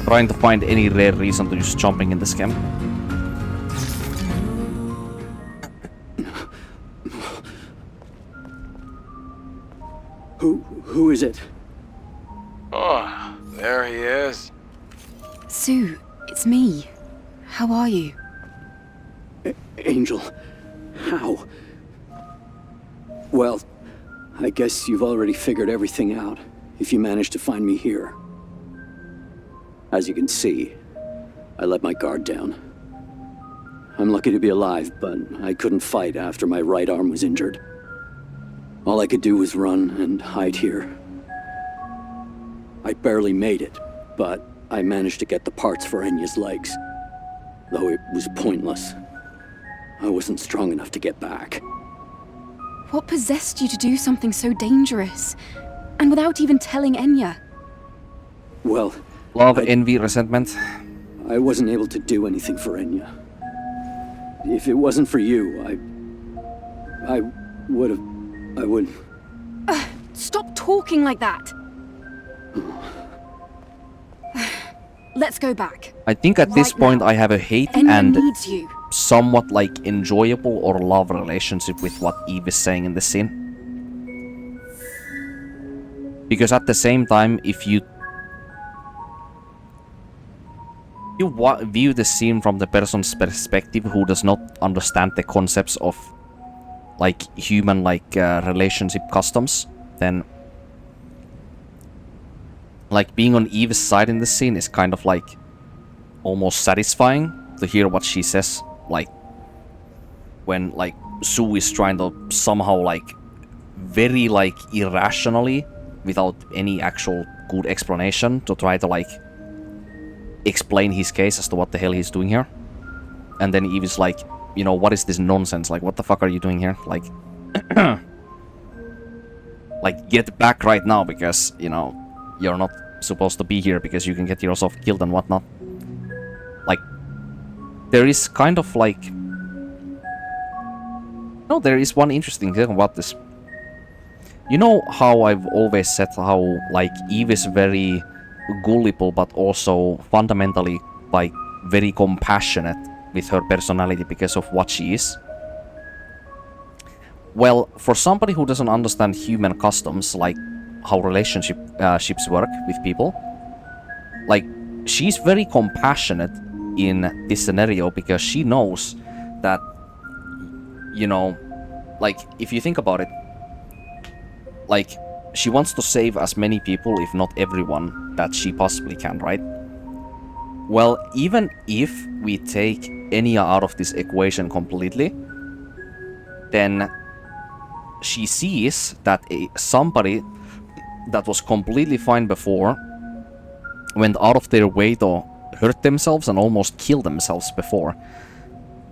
trying to find any rare reason to just jumping in this game. Who is it? Oh, there he is. Sue, it's me. How are you? Angel. How? Well, I guess you've already figured everything out, if you managed to find me here. As you can see, I let my guard down. I'm lucky to be alive, but I couldn't fight after my right arm was injured. All I could do was run and hide here. I barely made it, but I managed to get the parts for Enya's legs. Though it was pointless. I wasn't strong enough to get back. What possessed you to do something so dangerous? And without even telling Enya? Well... Love, envy, resentment. I wasn't able to do anything for Enya. If it wasn't for you, I would... Stop talking like that! Let's go back. I think at this point I have a hate Enya and needs you. somewhat like enjoyable or love relationship with what Eve is saying in the scene. Because at the same time, if you view the scene from the person's perspective who does not understand the concepts of like human relationship customs, then like being on Eve's side in the scene is kind of like almost satisfying to hear what she says, like when like Sue is trying to somehow like very like irrationally without any actual good explanation to try to like explain his case as to what the hell he's doing here. And then Eve is like, you know, what is this nonsense? Like, what the fuck are you doing here? Like, like get back right now because, you know, you're not supposed to be here because you can get yourself killed and whatnot. Like, there is kind of like... No, there is one interesting thing about this. You know how I've always said how, like, Eve is very gullible but also fundamentally, like, very compassionate with her personality because of what she is? Well, for somebody who doesn't understand human customs, like how relationships work with people, like, she's very compassionate in this scenario because she knows that, you know, like, if you think about it, like, she wants to save as many people, if not everyone, that she possibly can, right? Well, even if we take Enya out of this equation completely, then she sees that somebody that was completely fine before went out of their way to hurt themselves and almost kill themselves before.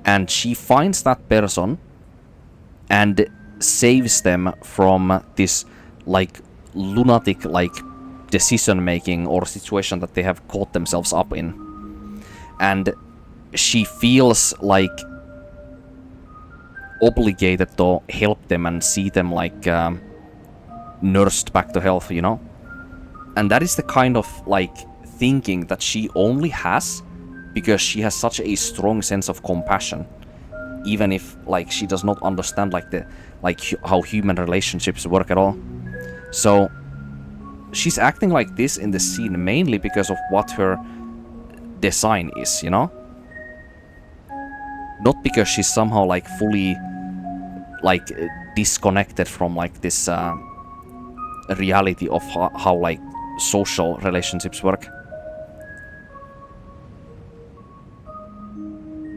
And she finds that person and saves them from this, like, lunatic, like, decision-making or situation that they have caught themselves up in. And she feels, like, obligated to help them and see them, like, nursed back to health, you know? And that is the kind of, like, thinking that she only has because she has such a strong sense of compassion. Even if, like, she does not understand, like, how human relationships work at all. So, she's acting like this in the scene mainly because of what her design is, you know? Not because she's somehow, like, fully, like, disconnected from, like, this reality of how, like, social relationships work.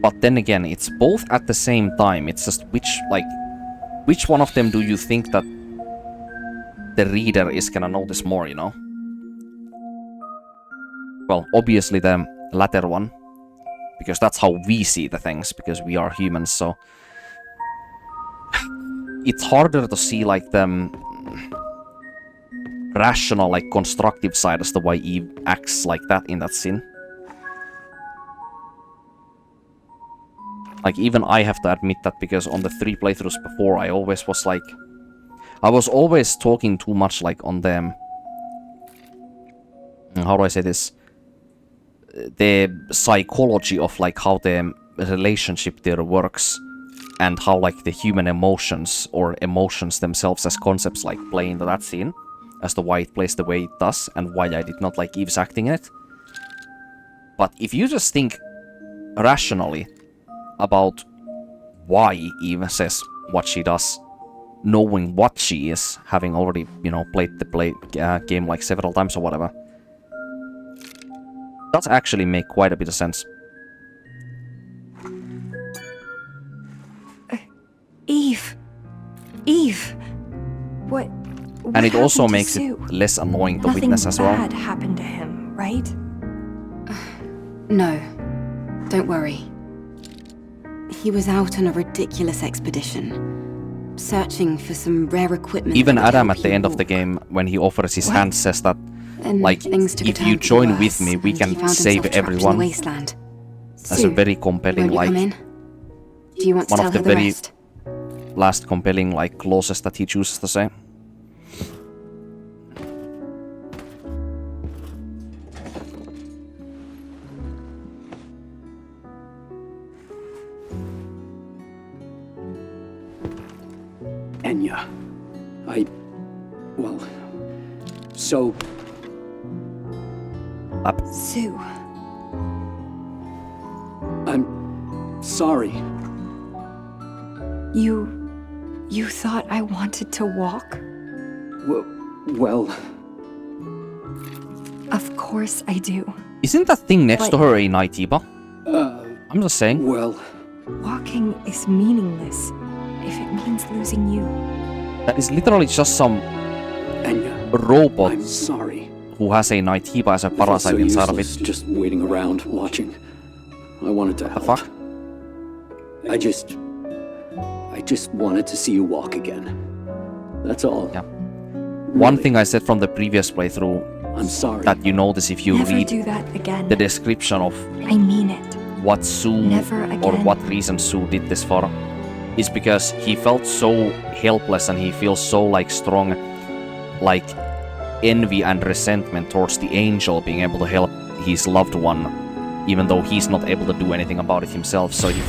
But then again, it's both at the same time. It's just which one of them do you think that the reader is gonna notice more, you know? Well, obviously the latter one, because that's how we see the things, because we are humans, so... It's harder to see, like, the rational, like, constructive side as to why Eve acts like that in that scene. Like, even I have to admit that, because on the 3 playthroughs before, I always was like... I was always talking too much, like, on them. How do I say this? the psychology of like how the relationship there works, and how like the human emotions or emotions themselves as concepts like play into that scene as to why it plays the way it does and why I did not like Eve's acting in it. But if you just think rationally about why Eve says what she does, knowing what she is, having already, you know, played the game like several times or whatever, does actually make quite a bit of sense. Eve. Eve. What And it also happened to makes Sue? it less annoying to Nothing witness as well. bad happened to him, right? No. Don't worry. He was out on a ridiculous expedition, searching for some rare equipment. Even that would Adam help at the you end of the walk. game, when he offers his What? hand, says that, Then like, things took a if turn you for the join worse, with me, we and can he found save himself trapped in the everyone. wasteland. That's a Sue, very compelling, won't you like, come in? Do you want to one tell of the her the very rest? last compelling, like, clauses that he chooses to say. Enya. Well... So... Sue. I'm... sorry. You thought I wanted to walk? Well... Of course I do. Isn't that thing next to But- her a Naitiba? I'm just saying. Well... Walking is meaningless if it means losing you. That is literally just some Enya, robot I'm sorry. who has a Naitiba as a I felt parasite so inside of useless it. just waiting around, watching. I wanted to The help. fuck? I just wanted to see you walk again. That's all. Yeah. One thing I said from the previous playthrough I'm sorry. that you notice if you Never read do that again. the description of I mean it. what Sue Never or again. what reason Sue did this for is because he felt so helpless and he feels so like strong like envy and resentment towards the angel being able to help his loved one even though he's not able to do anything about it himself. So he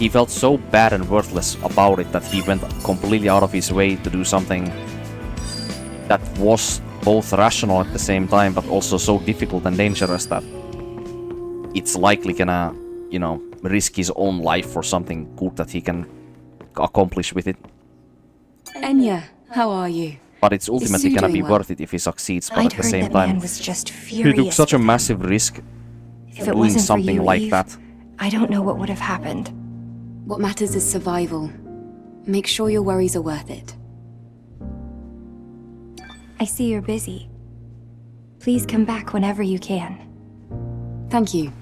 felt so bad and worthless about it that he went completely out of his way to do something that was both rational at the same time but also so difficult and dangerous that it's likely gonna, you know, risk his own life for something good that he can accomplish with it. Enya, how are you? But it's ultimately Sue gonna doing be well? worth it if he succeeds, but I'd at the heard same that man time, was just he furious. took such a with him. massive risk If it doing wasn't for something you, like Eve, that. I don't know what would have happened. What matters is survival. Make sure your worries are worth it. I see you're busy. Please come back whenever you can. Thank you.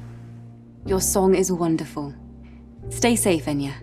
Your song is wonderful. Stay safe, Enya.